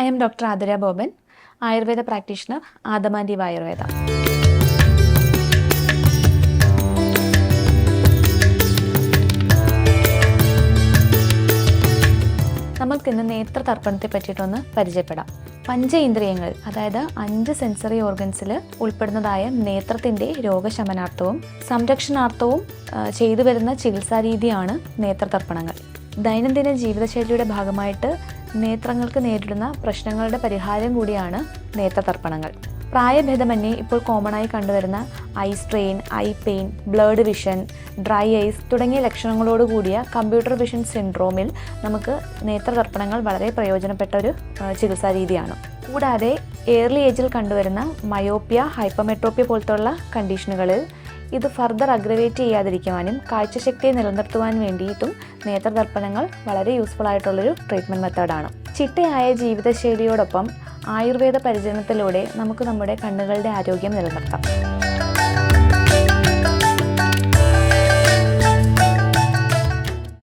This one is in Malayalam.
I am Dr. Adira Boban, Ayurveda practitioner, Adamandi Ayurveda. നമ്മൾക്ക് ഇന്ന് നേത്രതർപ്പണത്തെ പറ്റിയിട്ടൊന്ന് പരിചയപ്പെടാം. പഞ്ചേന്ദ്രിയങ്ങൾ, അതായത് 5 സെൻസറി ഓർഗൻസിൽ ഉൾപ്പെടുന്നതായ നേത്രത്തിൻ്റെ രോഗശമനാർത്ഥവും സംരക്ഷണാർത്ഥവും ചെയ്തു വരുന്ന ചികിത്സാരീതിയാണ് നേത്രതർപ്പണങ്ങൾ. ദൈനംദിന ജീവിതശൈലിയുടെ ഭാഗമായിട്ട് നേത്രങ്ങൾക്ക് നേരിടുന്ന പ്രശ്നങ്ങളുടെ പരിഹാരം കൂടിയാണ് നേത്രതർപ്പണങ്ങൾ. പ്രായഭേദമന്യേ ഇപ്പോൾ കോമണായി കണ്ടുവരുന്ന eye strain, eye pain, blurred vision, dry eyes തുടങ്ങിയ ലക്ഷണങ്ങളോട് കൂടിയ കമ്പ്യൂട്ടർ വിഷൻ സിൻഡ്രോമിൽ നമുക്ക് നേത്രതർപ്പണങ്ങൾ വളരെ പ്രയോജനപ്പെട്ട ഒരു ചികിത്സാ രീതിയാണ്. കൂടാതെ ഏർലി ഏജിൽ കണ്ടുവരുന്ന മയോപ്പിയ, ഹൈപ്പർമെട്രോപ്പിയ പോലത്തുള്ള കണ്ടീഷനുകളിൽ ഇത് ഫർദർ അഗ്രവേറ്റ് ചെയ്യാതിരിക്കുവാനും കാഴ്ചശക്തിയെ നിലനിർത്തുവാൻ വേണ്ടിയിട്ടും നേത്രതർപ്പണങ്ങൾ വളരെ യൂസ്ഫുൾ ആയിട്ടുള്ളൊരു ട്രീറ്റ്മെൻറ്റ് മെത്തേഡാണ്. ചിട്ടയായ ജീവിതശൈലിയോടൊപ്പം ആയുർവേദ പരിചരണത്തിലൂടെ നമുക്ക് നമ്മുടെ കണ്ണുകളുടെ ആരോഗ്യം നിലനിർത്താം.